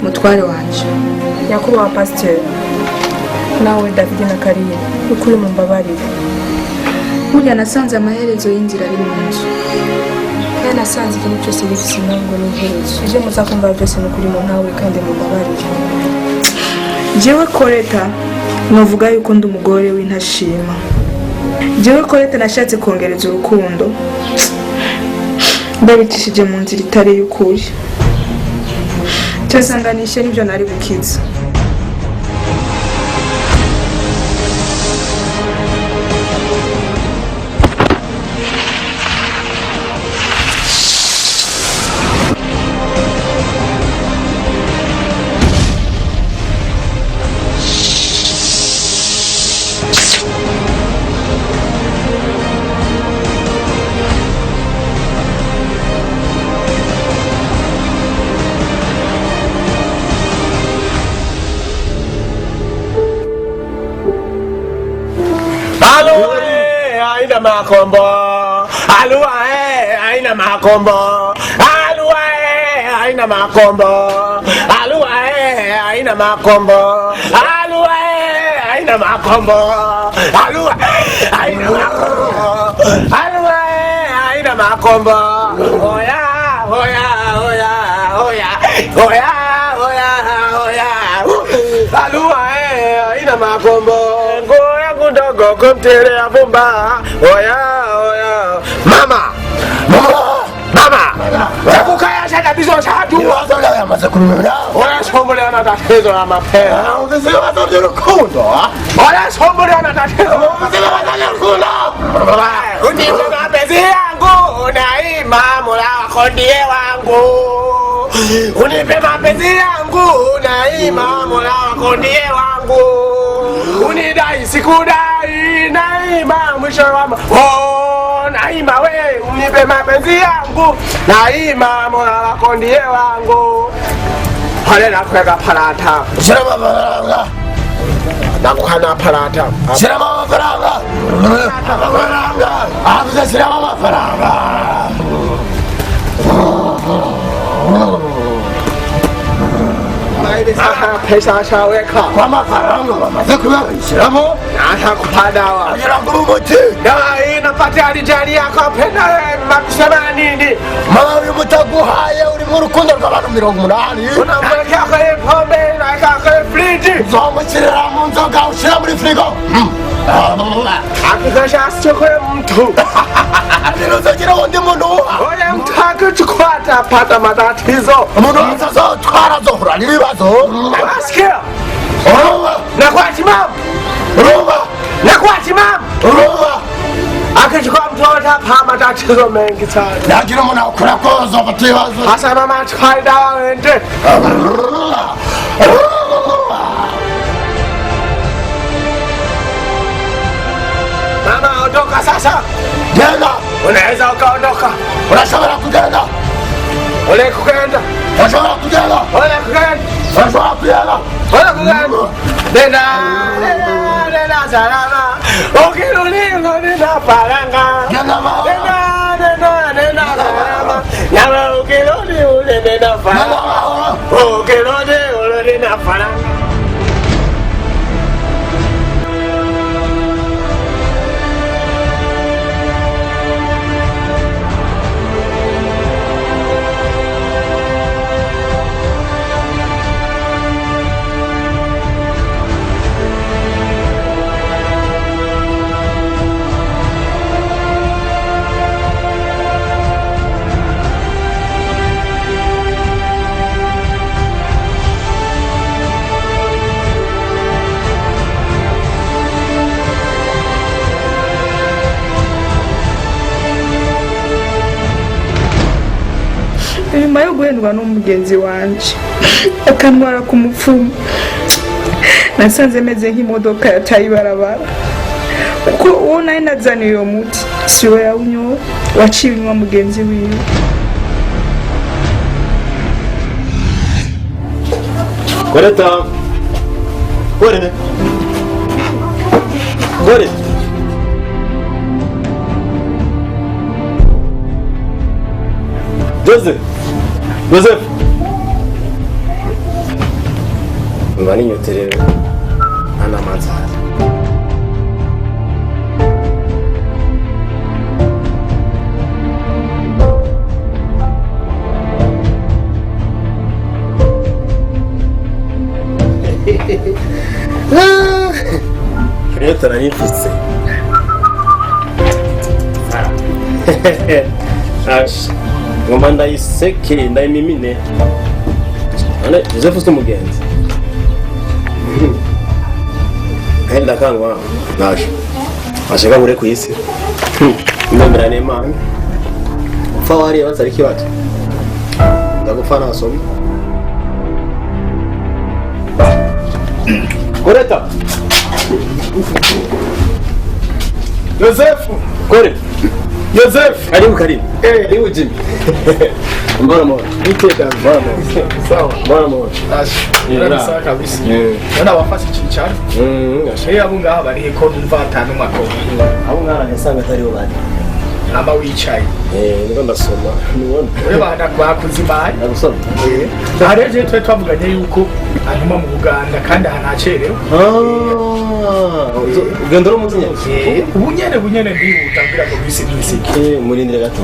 mutware wanje. Nyakubahwa pasiteri, nawe David na Karine ukuri mumbabarire. Burya nasanze amaherezo y'inzira ari mu nzu. Kandi nasanze ikintu cyose gifite intango n'iherezo. Ibyo muzakumva byose ni ukuri mu ntawe kandi mumbabarire. Jewe Koleta novuga yuko ndi umugore w'intashima. Jewe Koleta nashatse kongereza urukundo ndabicishije mu nzira itari y'ukuri. Cyasanganishe n'ibyo nari gukiza. Aina makombo, alua aina makombo, alua aina makombo, alua aina makombo, alua aina makombo, alua aina makombo, alua aina makombo, oya oya oya oya oya oya oya, alua aina makombo. Dogo kumtere avumba oya oya mama takukaya shaka bizo shatu wazola yamaze kumira oya shombole ana tatezo ya mapera ungeze wazola rukundo oya shombole ana tatezo ungeze wazola rukundo undiwe mapenzi yangu naima mula kondie wangu unipe mapenzi yangu naima mula kondie wangu unidai sikudai naima mwisho wa oh naima we unipe mapenzi yangu naima mola wako ndiye wangu hale nakweka palata shirama mafaranga nakuhana palata shirama mafaranga afuza shirama mafaranga pesa shaweka kwa mafaranga bamaze kubishyiramo ntakupadawa agira ngo umuti dai napatia alijali yako penda makusema nini mama uri mutaguhaye uri mu rukundo rw'abantu 80 unamweka kare pombe na kare fridge zomushyirira mu nzoga ushyira muri frigo akikasha asichokwe mtu niruzagira undi muntu oya mtaka chukwata pata matatizo umuntu azazo twara zohura n'ibibazo asikia nakwati mama nakwati mama akichukua mtoto hapa matatizo mengi sana lakini umuntu akora koza batibazo hasa mama twaida wende mama ondoka sasa jana unaweza ukaondoka unashobora kugenda ole kugenda unashobora kugenda ole kugenda unashobora kugenda ole kugenda nenda salama ukirudi nenda faranga nenda salama nyama ukirudi nenda faranga ukirudi nenda faranga. Nyuma yo guhendwa n'umugenzi wanje akantwara ku mupfumu nasanze meze nk'imodoka yataye ibarabara kuko uwo nari nazaniye uyo muti siwe yawunyoye waciye inyuma mugenzi wiwe. Koleta Gore Joseph mba ninyoterewe ana amazi ahari. Inyota narayifise. Ngomba ndayiseke ndayimimine. Ane Joseph ufite umugenzi. Henda kangwa naje. Ashaka mure ku isi. Ndemera n'Imana. Upfa wari batariki wacu. Ndagupfa nasomi. Koreta. Joseph, kore. Joseph, karibu. Karibu Jimmy. Mbona mbona. Niteka mbona. Sawa. Mbona. Nari sawa kabisa. Nana wafashe icyicaro. Abo ngaha bari ko numva atanu makoro. Abo ngaha nasanga atari bari. Namba wicaye. Niko ndasoma. Nibona. Bana bakuzimbaye. Ndagusoma. Hareje twe twavuganye yuko anyuma mu Uganda kandi hanacerewe. Uganda ro muzinya. Ubunyene ndihutangira ko bisi n'isiki. Murindire gato.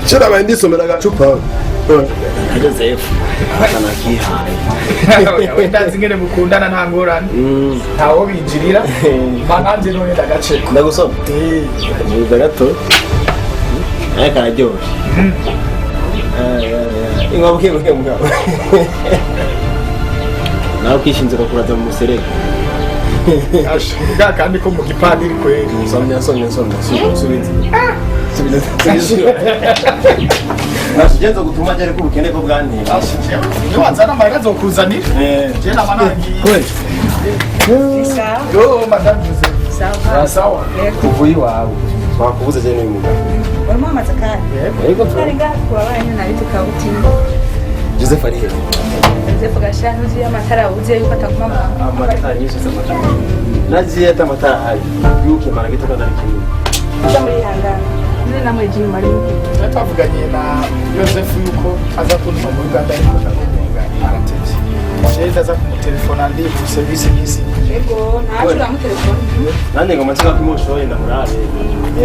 Cyera bandisomera gacupa. Joseph. Kana kihaye. Wenda zingene mukundana nta ngorane. Ntawo binjirira. Mananje none ndagaceko. Ndagusoma. Murindire gato. Kararyoshye. Ingabuke mugabo. Nawe kishinze kuraza mu muserege. Ashiga kandi ko mu gipadiri kweli. Somnya. Subiza. Nasijenza gutuma jari ko bukene ko bwani. Ni wanzana magazo kuzanira. Je na managi. Kweli. Yo madam. Sawa. Kuvuyi wawe. Bakubuze je n'uyu mugabo. Wema mazakari. Yego Karinga kwa wanyu na bitu kauti. Joseph ari. Joseph gashano uzi amatara uzi yuko atakuma Amatara nyinshi z'amatara. Naziye amatara hari. Yuke mara gito kandi kimwe. Ndamuri hangana. Nne namwe Jimmy mari. Twavuganye na Joseph yuko aza kunuma mu Uganda ariko ndamugenga aratevye. Je ndaza kumutelefona ndi ku service y'isi. Yego nashura mu telefone. Nande ngoma tsaka kumoshoye ndamurabe.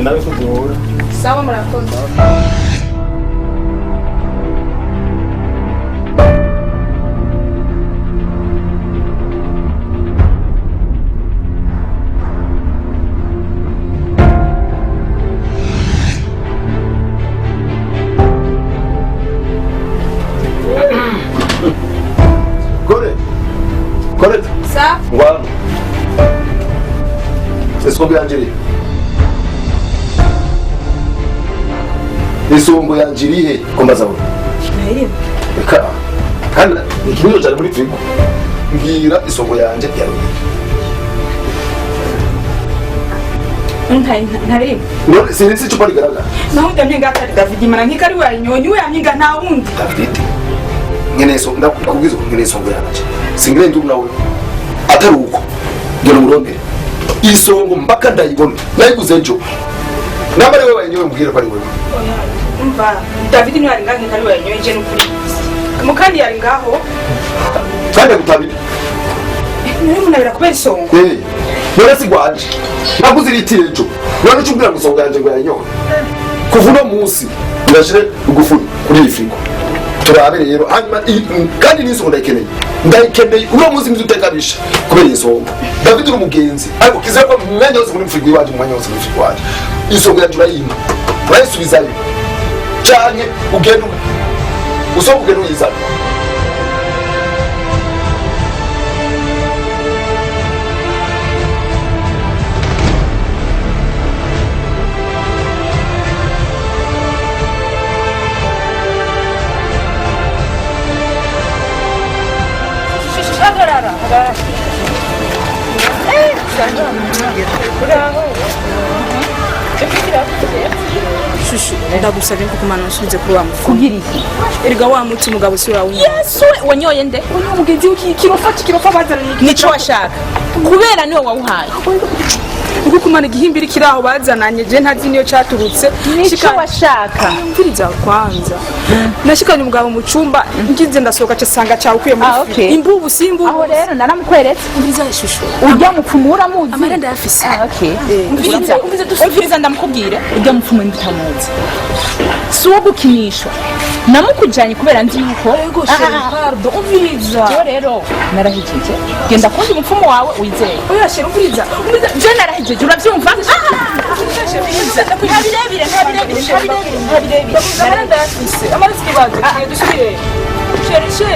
Nawe kuduhura. Sawa murakoze. Correct. Sa? Wow. Esombo yanjiri. Esombo yanjiri he kombaza wo. Nayi. Kana ikibuzo cyane muri frigo. Ngira isombo yanje yawe. Ntari. No sinzi cyo pari garaga. naho ndamye ngakari David mana nkikari wanyonyi we yamyinga nta wundi David. Ngene so ndakubwiza ngene isombo yanje. Singire ndu nawe. Atari uko. Ngene murondere. Isongo mpaka ndayibona. Nayiguze njo. Nabare wewe wenyewe mbwira pari wewe. umva David ni ari ngake kari wanyonyi je n'ukuri mukandi yari ngaho Kandi gutabira. nari munabira kubera isongo None sigwaje. Naguze litire njo. None cyumbira gusonga yanje ngo yanyoye. Kuva no munsi ndashire ugufuni kuri ifrigo. Turabe rero hanyuma kandi n'isongo ndayikeneye. Ndayikeneye uno munsi nzitekabisha kubera isongo. David uri umugenzi ariko kizako mwanya wose muri frigo iwaje mwanya wose muri frigo waje. Isongo yanje urayima. Urayisubizayo. Cyane ugenda usongo ugenda uyizana. shushu ndagusabye ko kumana usubize kuri wa mufuko kugira iki erega wa muti mugabo si urawo yesu wanyoye nde uno mugenzi w'ikirofa bazana nico washaka kubera niwe wawuhaye uko kumana igihimbiri kiri aho bazananye je ntazi niyo caturutse nico washaka mviriza kwanza nashikanye umugabo mu cumba ngize ndasohoka casanga cyakuye muri imbubu simbu aho rero naramukweretse mviriza ishusho urya mupfumura muzi amarenda yafise umviriza ndamukubwira urya mupfumu nditamuzi si uwo gukinishwa namukujanye kubera nzi yuko pardon umviriza yo rero narahijije genda kundi umupfumu wawe wizeye oya shira umviriza je narahijije uravyumva ntabirebire amarenda yafise amarezi kibazo dusubire sherishe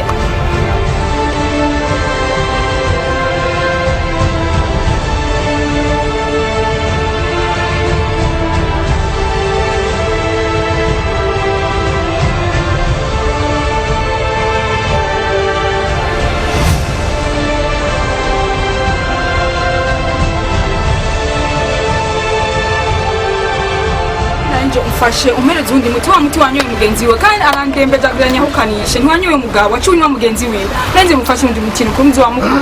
umfashe umereze undi muti wa muti wanyoye mugenzi we kandi arandembeza biranyahukanishe ntiwanyoye umugabo wacunywa mugenzi we nenze mufashe undi mukino kumzi wa mukuru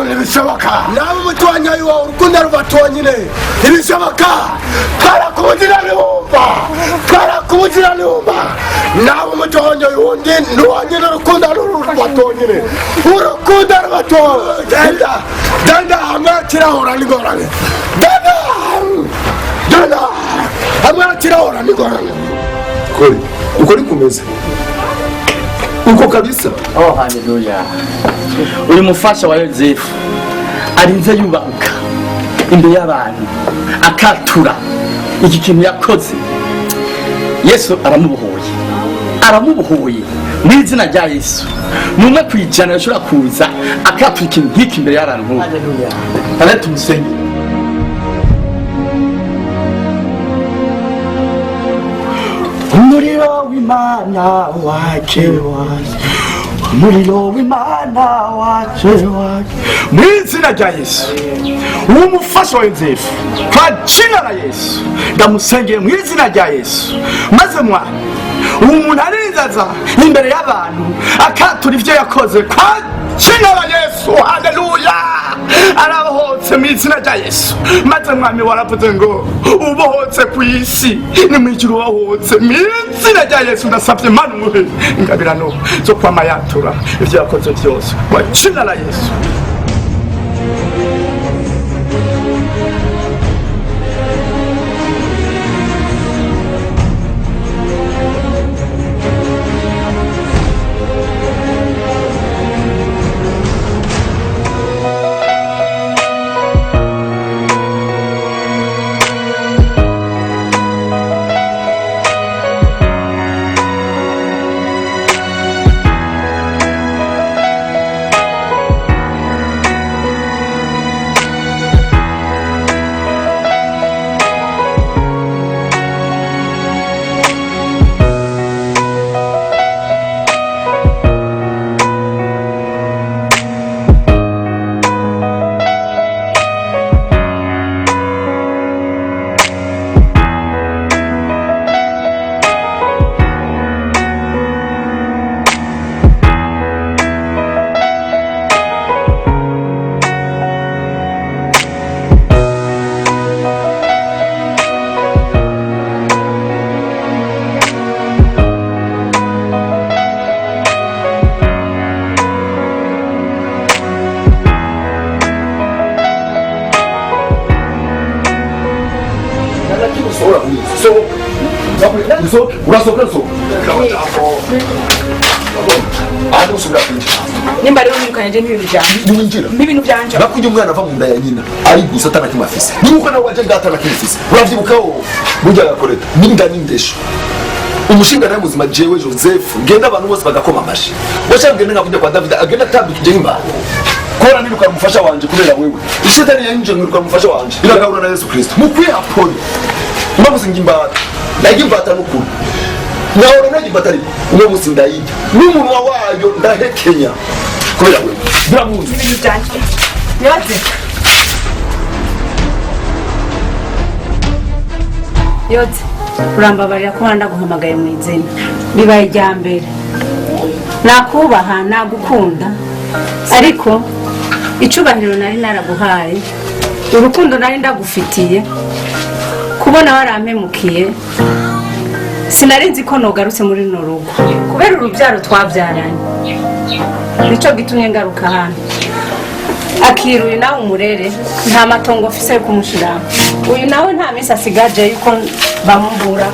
ntibishoboka nawe umuti wanyoye wawe urukundo rubatonyine ntibishoboka twarakubuzira niwumva nawe umuti wanyoye wundi ntiwanyine urukundo rubatonyine urukundo rubatonyine danda hamwe kirahura n'ingorane danda hamwe kirahura n'ingorane kuri uko ni kumeze uko kabisa. Oh haleluya. Uri mufasha wa Yozefu arinze yubahuka imbere y'abantu akatura iki kintu yakoze. Yesu aramubohoye mu izina rya Yesu. Numwe kwijana yashobora kuza akatura ikintu nk'iki imbere y'abantu. Haleluya. Kandi tumusenge. Umuriro w'Imana waje umuriro w'Imana waje mu izina rya Yesu. Umufasha wa Yozefu kwa jina la Yesu ndamusengeye mu izina rya Yesu, maze umuntu arinzaza imbere y'abantu akatura ivyo yakoze kwa jina la Yesu. Haleluya. Arabohotse mu izina rya Yesu, maze mwami waravuze ngo ubohotse ku isi ni mu ijuru wahohotse mu izina rya Yesu. Ndasabye Mana umuhe ingabirano zo kwama yatura ivyo yakoze byose kwa jina la Yesu. nimba rero nimukanye n'ibintu byanje nakujya umwana ava mu nda ya nyina ari gusa atanakimwe afise nuko nawe waje ngata nakimufise uravyibukaho burya yakoreta ninda n'indesho umushinga nawe muzima jewe Joseph ngenda abantu bose bagakoma amashi wacha ngende ngakujya kwa David agenda atambikije imba kora niruka mufasha wanje kubera wewe ishetani yanje niruka mufasha wanje biragahura na Yesu Kristo mukwiye apoli impamvu singimbata ndagimbata n'ukuri nawe nagibatari uno musi ndayijya n'umunwa wayo ndahekenya kubera wewe biramuzi ibintu byanje Yoze urambabarira ko ndaguhamagaye mu izina bibaye rya mbere nakubaha nagukunda ariko icubahiro nari naraguhaye urukundo nari ndagufitiye kubona warampemukiye sinari nzi ko nogarutse muri runo rugo kubera urubyaro twabyaranye nicyo gitumye ngaruka hano akira uyu nawe umurere nta matongo mfise yo kumushiramo uyu nawe nta minsi asigaje yuko bamubura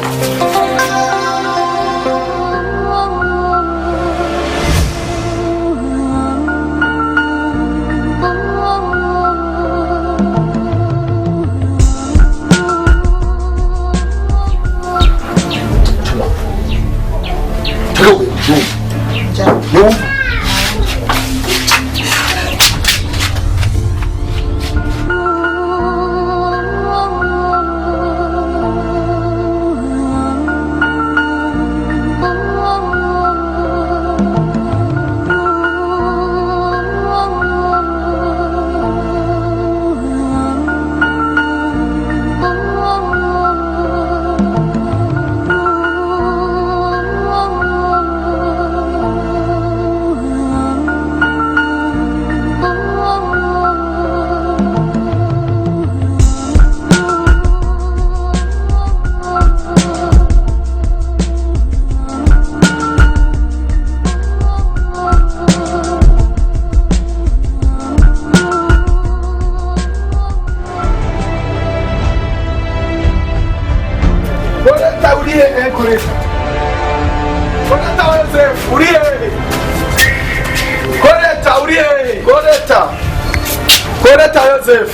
Koleta Joseph.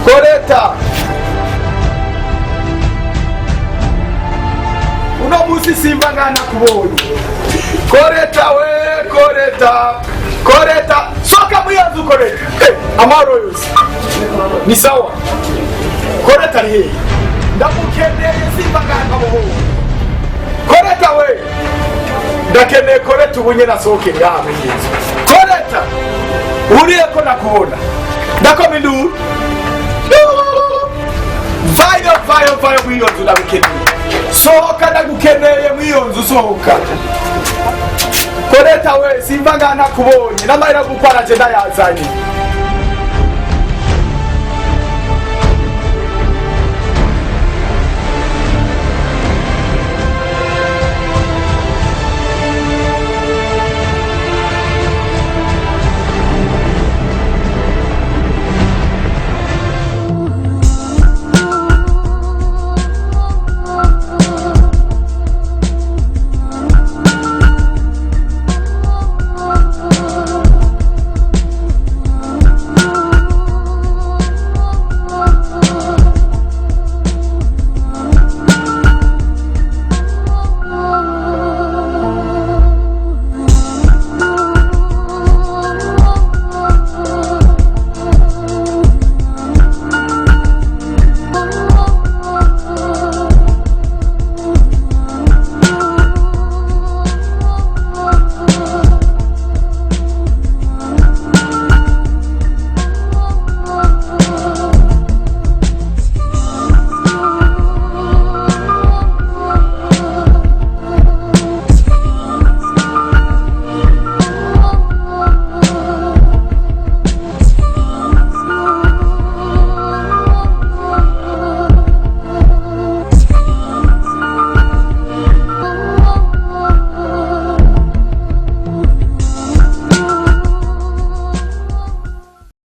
Koleta. Uno musi simba ngana kubonye. Koleta we, koleta. Koleta. Soka muyanzu koleta. Amaro yose. Ni sawa. Koleta ni hii. Ndamukeneye simba ngana kubonye. Koleta we. Ndakeneye koleta ubunye nasohoke ngaha muri Yesu. Koleta. Uriye ko nakubona ndakoma induru vayo mwiyo nzu ndagukeneye sohoka ndagukeneye mwiyo nzu sohoka Koleta we simba ngana kubonye n'amahera gukwara je ndayazanye